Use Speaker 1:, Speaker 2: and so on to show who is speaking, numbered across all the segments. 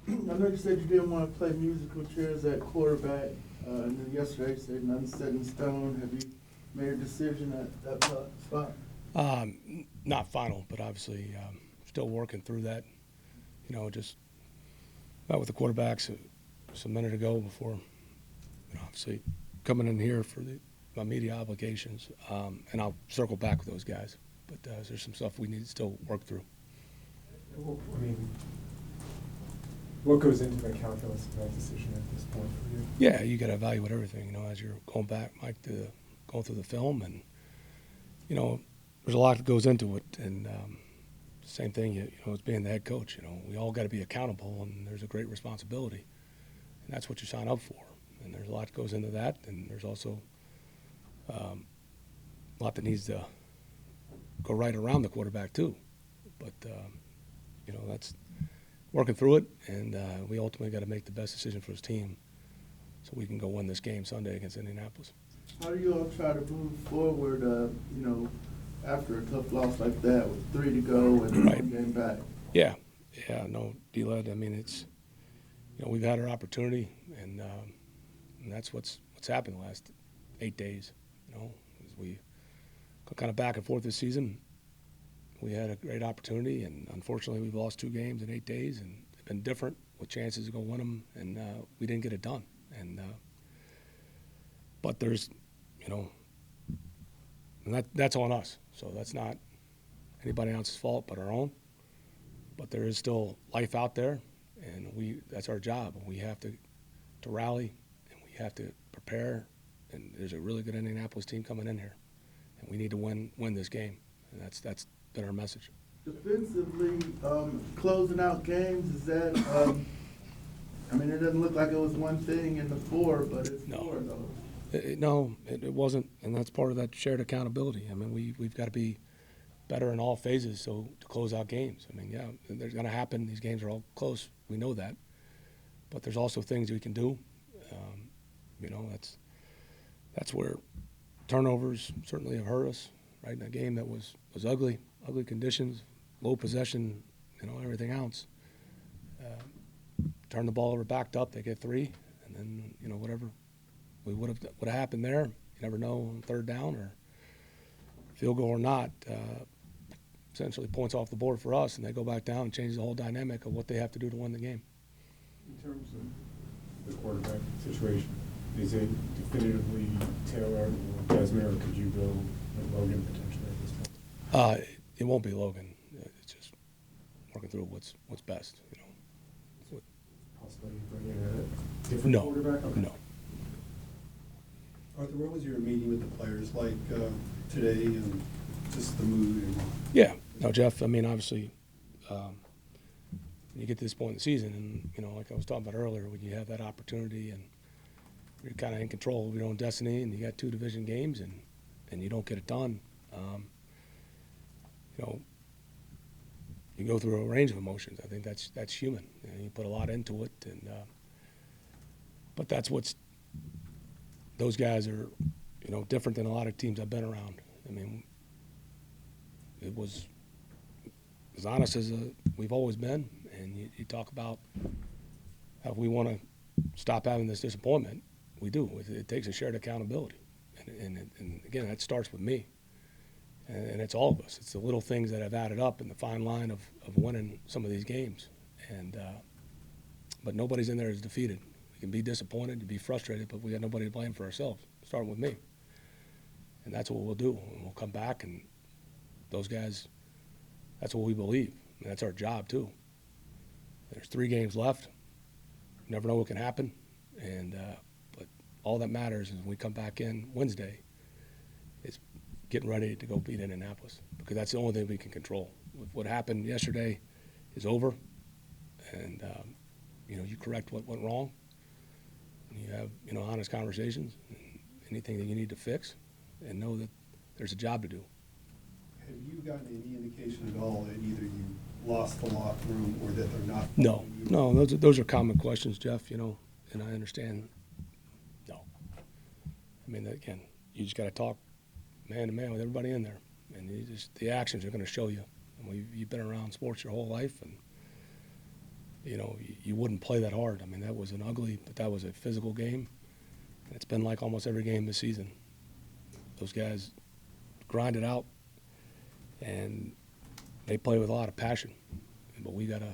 Speaker 1: I know you said you didn't want to play musical chairs at quarterback, and then yesterday you said nothing's set in stone. Have you made a decision at that spot?
Speaker 2: Not final, but obviously still working through that. Just met with the quarterbacks just a minute ago before, obviously coming in here for my media obligations, and I'll circle back with those guys. But there's some stuff we need to still work through.
Speaker 3: Well, I mean, what goes into the calculus of that decision at this point for you?
Speaker 2: Yeah, you got to evaluate everything. As you're going back, Mike, going through the film, and there's a lot that goes into it. And same thing, as being the head coach. We all got to be accountable, and there's a great responsibility, and that's what you sign up for. And there's a lot that goes into that, and there's also a lot that needs to go right around the quarterback too. But that's working through it, and we ultimately got to make the best decision for his team so we can go win this game Sunday against Indianapolis.
Speaker 1: How do you all try to move forward, after a tough loss like that with 3 to go and
Speaker 2: Right.
Speaker 1: one game back?
Speaker 2: Yeah, no, D-Led, I mean, it's, we've had our opportunity, and that's what's happened the last 8 days, as we go kind of back and forth this season. We had a great opportunity, and unfortunately we've lost 2 games in 8 days, and it's been different with chances to go win them, and we didn't get it done. And but there's, and that's on us. So that's not anybody else's fault but our own. But there is still life out there, and that's our job. We have to rally, and we have to prepare. And there's a really good Indianapolis team coming in here, and we need to win this game. And that's been our message.
Speaker 1: Defensively, closing out games, is that, it doesn't look like it was one thing in the 4, but it's
Speaker 2: No.
Speaker 1: 4 though.
Speaker 2: No, it wasn't, and that's part of that shared accountability. We've got to be better in all phases to close out games. Yeah, there's going to happen. These games are all close. We know that. But there's also things we can do. That's where turnovers certainly have hurt us, right? In a game that was ugly conditions, low possession, everything else. Turn the ball over, backed up, they get 3, and then, whatever we would have happened there, you never know on 3rd down or field goal or not, essentially points off the board for us, and they go back down and change the whole dynamic of what they have to do to win the game.
Speaker 3: In terms of the quarterback situation, is it definitively Taylor or Desmond, or could you go with Logan potentially at this point?
Speaker 2: It won't be Logan. It's just working through what's best.
Speaker 3: Possibly bring in a different quarterback? Okay.
Speaker 2: No.
Speaker 4: Arthur, what was your meeting with the players like today, and just the mood?
Speaker 2: Yeah. No, Jeff, obviously, you get to this point in the season, and, like I was talking about earlier, when you have that opportunity and you're kind of in control of your own destiny, and you got 2 division games, and you don't get it done, you go through a range of emotions. I think that's human. You put a lot into it, and but that's what's those guys are, different than a lot of teams I've been around. It was as honest as we've always been, and you talk about how we want to stop having this disappointment. We do. It takes a shared accountability, and again, that starts with me. And it's all of us. It's the little things that have added up in the fine line of winning some of these games. And but nobody's in there is defeated. We can be disappointed, to be frustrated, but we got nobody to blame for ourselves, starting with me. And that's what we'll do. And we'll come back, and those guys, that's what we believe. And that's our job, too. There's 3 games left. You never know what can happen. And but all that matters is when we come back in Wednesday, it's getting ready to go beat Indianapolis, because that's the only thing we can control. What happened yesterday is over, and you correct what went wrong, and you have honest conversations, and anything that you need to fix, and know that there's a job to do.
Speaker 4: Have you gotten any indication at all that either you lost the locker room or that they're not?
Speaker 2: No, those are common questions, Jeff. And I understand. No, again, you just got to talk man to man with everybody in there, and the actions are going to show you. You've been around sports your whole life, and you wouldn't play that hard. I mean, that was but that was a physical game. And it's been like almost every game this season. Those guys grind it out, and they play with a lot of passion. But we got a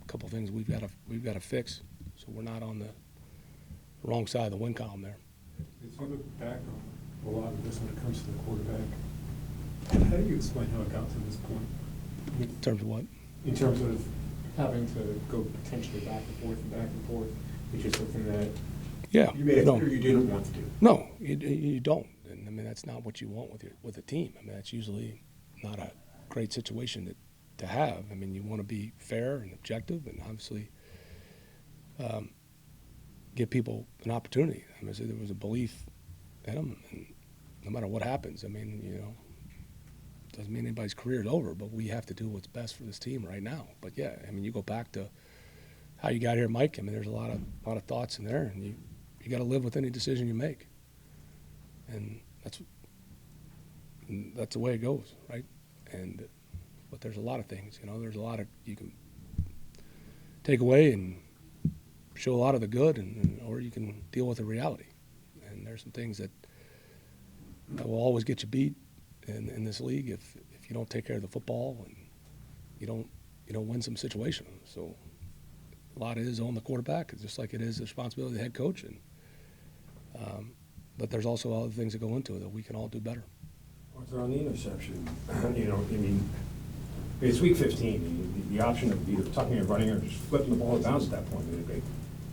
Speaker 2: couple things we've got to fix, so we're not on the wrong side of the win column there.
Speaker 3: As you look back on a lot of this when it comes to the quarterback, how do you explain how it got to this point?
Speaker 2: In terms of what?
Speaker 3: In terms of having to go potentially back and forth, it's just something that you made it clear you didn't want to do.
Speaker 2: No, you don't. And I mean, that's not what you want with a team. I mean, that's usually not a great situation to have. I mean, you want to be fair and objective, and obviously give people an opportunity. I mean, so there was a belief in them, and no matter what happens, I mean, doesn't mean anybody's career is over, but we have to do what's best for this team right now. But yeah, I mean, you go back to how you got here, Mike. I mean, there's a lot of thoughts in there, and you got to live with any decision you make, and that's the way it goes, right? But there's a lot of things, there's a lot of you can take away and show a lot of the good, or you can deal with the reality. And there's some things that will always get you beat in this league if you don't take care of the football and you don't win some situations. So a lot of it is on the quarterback, just like it is the responsibility of the head coach. But there's also other things that go into it that we can all do better.
Speaker 5: Arthur, on the interception, it's week 15. The option of either tucking and running or just flipping the ball out of bounds at that point,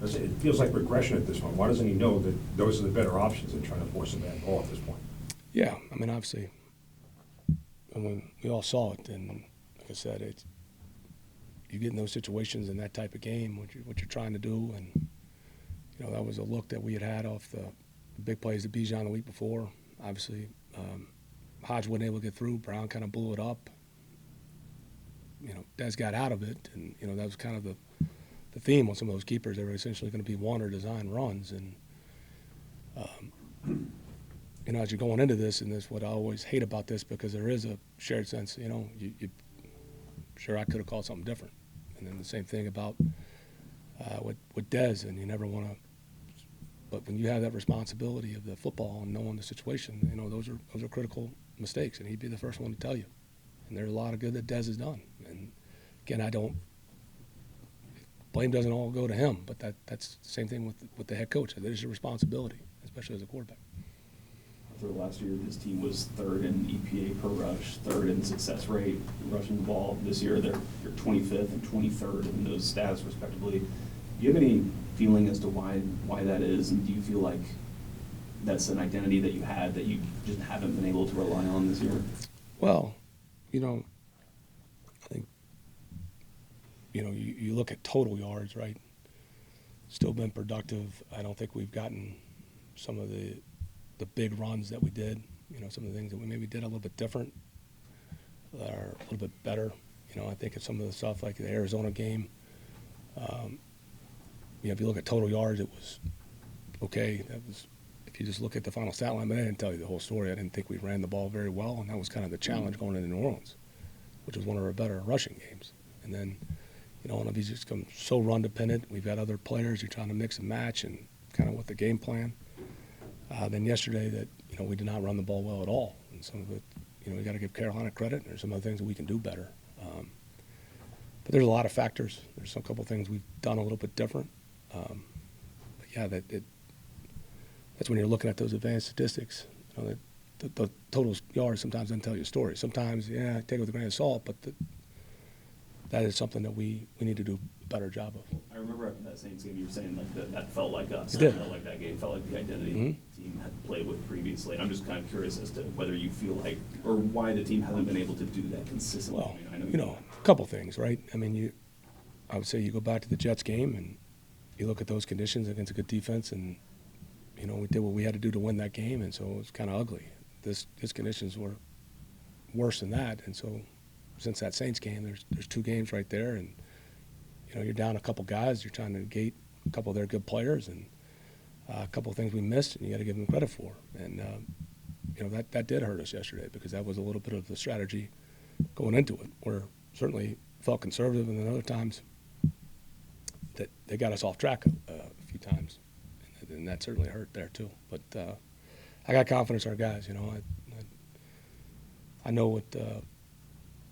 Speaker 5: it feels like regression at this point. Why doesn't he know that those are the better options than trying to force a bad ball at this point?
Speaker 2: Yeah, I mean, obviously, we all saw it, and like I said, you get in those situations in that type of game, what you're trying to do, and that was a look that we had off the big plays to Bijan the week before. Obviously, Hodge wasn't able to get through. Brown kind of blew it up. Dez got out of it, and that was kind of the theme on some of those keepers. They were essentially going to be one or design runs, and as you're going into this, and this what I always hate about this, because there is a shared sense. Sure, I could have called something different, and then the same thing about with Dez, and you never want to. But when you have that responsibility of the football and knowing the situation, those are critical mistakes, and he'd be the first one to tell you. And there's a lot of good that Dez has done. And again, blame doesn't all go to him, but that's the same thing with the head coach. That is your responsibility, especially as a quarterback.
Speaker 6: For last year, this team was third in EPA per rush, third in success rate rushing the ball. This year, they're 25th and 23rd in those stats, respectively. Do you have any feeling as to why that is, and do you feel like that's an identity that you had that you just haven't been able to rely on this year?
Speaker 2: Well, I think, you look at total yards, right? Still been productive. I don't think we've gotten some of the big runs that we did. Some of the things that we maybe did a little bit different are a little bit better. I think of some of the stuff like the Arizona game. If you look at total yards, it was okay. If you just look at the final stat line, but I didn't tell you the whole story. I didn't think we ran the ball very well, and that was kind of the challenge going into New Orleans, which was one of our better rushing games. And then, one of these just come so run dependent. We've got other players. You're trying to mix and match and kind of with the game plan. Then yesterday that, we did not run the ball well at all. And some of it, we got to give Carolina credit. There's some other things that we can do better. But there's a lot of factors. There's a couple of things we've done a little bit different. But yeah, that's when you're looking at those advanced statistics. The total yards sometimes doesn't tell you a story. Sometimes, take it with a grain of salt, but that is something that we need to do a better job of.
Speaker 6: I remember after that Saints game, you were saying like that felt like us.
Speaker 2: It did.
Speaker 6: Felt like that game felt like the identity the team had played with previously. And I'm just kind of curious as to whether you feel like, or why the team hasn't been able to do that consistently.
Speaker 2: Well,
Speaker 6: I know
Speaker 2: a couple things, right? I mean, I would say you go back to the Jets game and you look at those conditions against a good defense, and we did what we had to do to win that game, and so it was kind of ugly. This conditions were worse than that, and so since that Saints game, there's two games right there, and you're down a couple guys. You're trying to negate a couple of their good players, and a couple of things we missed, and you got to give them credit for. And that did hurt us yesterday, because that was a little bit of the strategy going into it. We're certainly felt conservative, and then other times that they got us off track a few times, and that certainly hurt there too. But I got confidence in our guys. You know, I know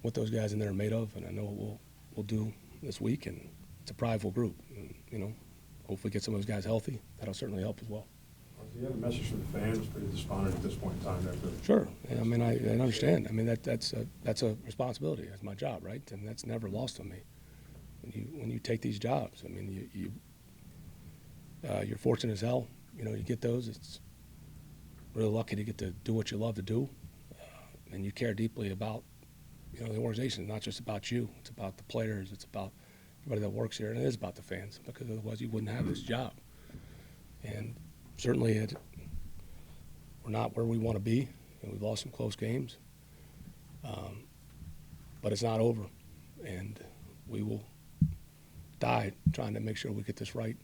Speaker 2: what those guys in there are made of, and I know what we'll do this week. And it's a prideful group. And, you know, hopefully get some of those guys healthy. That'll certainly help as well.
Speaker 5: Do you have a message for the fans? Pretty despondent at this point in time after.
Speaker 2: Sure. I mean, I understand. I mean, that's a responsibility. That's my job, right? And that's never lost on me. When you take these jobs, I mean, you're fortunate as hell. You know, you get those. It's really lucky to get to do what you love to do, and you care deeply about, you know, the organization. It's not just about you. It's about the players. It's about everybody that works here, and it is about the fans, because otherwise you wouldn't have this job. And certainly we're not where we want to be, and we've lost some close games. But it's not over, and we will die trying to make sure we get this right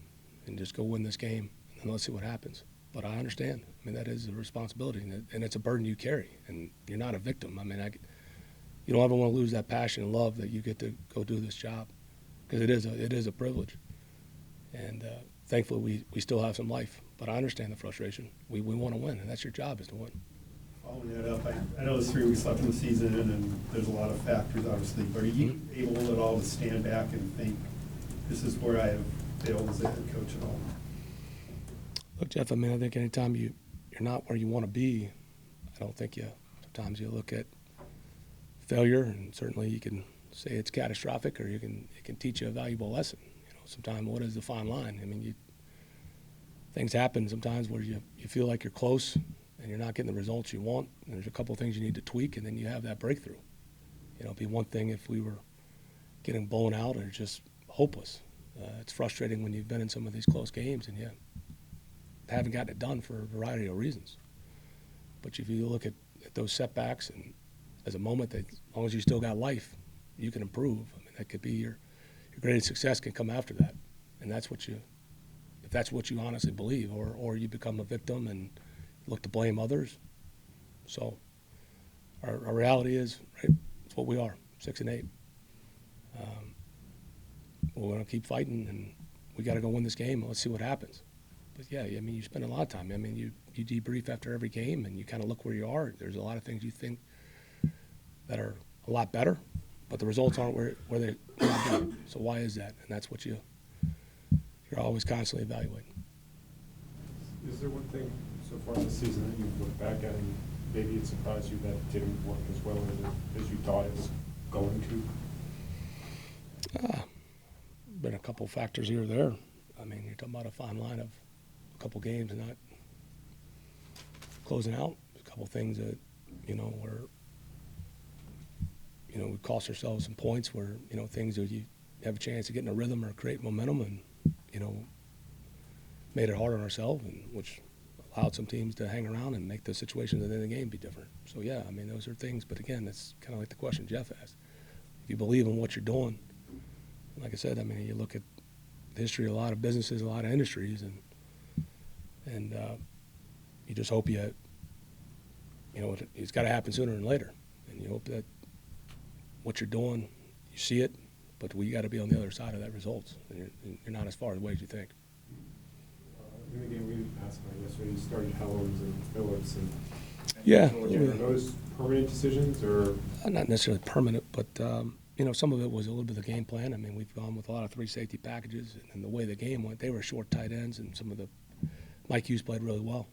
Speaker 2: and just go win this game, and let's see what happens. But I understand. I mean, that is a responsibility, and it's a burden you carry, and you're not a victim. I mean, you don't ever want to lose that passion and love that you get to go do this job, because it is a privilege. And thankfully, we still have some life. But I understand the frustration. We want to win, and that's your job, is to win.
Speaker 4: Following that up, I know it's 3 weeks left in the season, and there's a lot of factors, obviously, but are you able at all to stand back and think, this is where I have failed as a head coach at all?
Speaker 2: Look, Jeff, I mean, I think anytime you're not where you want to be, I don't think sometimes you look at failure, and certainly you can say it's catastrophic, or it can teach you a valuable lesson. You know, sometimes what is the fine line? I mean, things happen sometimes where you feel like you're close and you're not getting the results you want, and there's a couple of things you need to tweak, and then you have that breakthrough. You know, it'd be one thing if we were getting blown out or just hopeless. It's frustrating when you've been in some of these close games and you haven't gotten it done for a variety of reasons. But if you look at those setbacks, and as a moment that, as long as you still got life, you can improve. I mean, that could be your greatest success can come after that, and if that's what you honestly believe, or you become a victim and look to blame others. So our reality is, right, it's what we are, 6-8. We're going to keep fighting, and we got to go win this game, and let's see what happens. But yeah, I mean, you spend a lot of time. I mean, you debrief after every game, and you kind of look where you are. There's a lot of things you think that are a lot better, but the results aren't where they want to be. So why is that? And that's what you're always constantly evaluating.
Speaker 3: Is there one thing so far this season that you've looked back at and maybe it surprised you that didn't work as well as you thought it was going to?
Speaker 2: Been a couple factors here or there. I mean, you're talking about a fine line of a couple games and not closing out. A couple things that, you know, where, you know, we cost ourselves some points where, you know, things that you have a chance to get in a rhythm or create momentum, and, you know, made it hard on ourselves, and which allowed some teams to hang around and make the situations within the game be different. So, yeah, I mean, those are things. But, again, it's kind of like the question Jeff asked. If you believe in what you're doing, like I said, I mean, you look at the history of a lot of businesses, a lot of industries, and you just hope you know, it's got to happen sooner than later. And you hope that what you're doing, you see it, but we got to be on the other side of that results. And you're not as far away as you think.
Speaker 3: In the game we asked about yesterday, you started Helms and Phillips and
Speaker 2: Yeah.
Speaker 3: Georgia. Are those permanent decisions, or?
Speaker 2: Not necessarily permanent, but you know, some of it was a little bit of the game plan. I mean, we've gone with a lot of 3 safety packages, and the way the game went, they were short tight ends, and Mike Hughes played really well.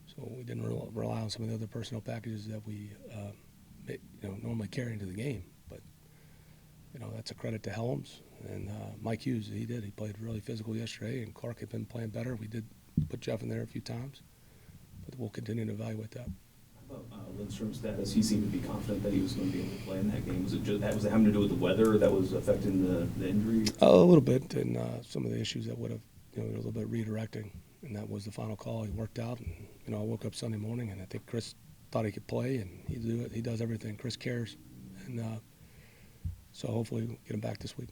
Speaker 2: So we didn't rely on some of the other personnel packages that we you know, normally carry into the game. But you know, that's a credit to Helms and Mike Hughes. He played really physical yesterday, and Clark had been playing better. We did put Jeff in there a few times, but we'll continue to evaluate that.
Speaker 6: How about Lindstrom's status? He seemed to be confident that he was going to be able to play in that game. Was it having to do with the weather that was affecting the injury?
Speaker 2: A little bit, and some of the issues that would have, you know, a little bit redirecting, and that was the final call. He worked out, and you know, I woke up Sunday morning, and I think Chris thought he could play, and he does everything. Chris cares, and so hopefully we'll get him back this week.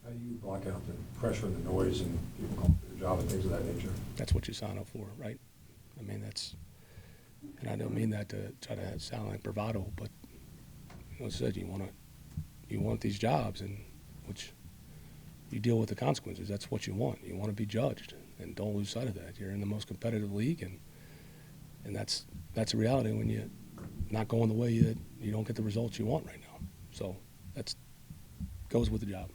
Speaker 5: How do you block out the pressure and the noise and people going to their job and things of that nature?
Speaker 2: That's what you sign up for, right? I mean, and I don't mean that to try to sound like bravado, but you know, said you want these jobs, and which you deal with the consequences. That's what you want. You want to be judged, and don't lose sight of that. You're in the most competitive league, and that's a reality when you're not going the way you don't get the results you want right now. So that's goes with the job.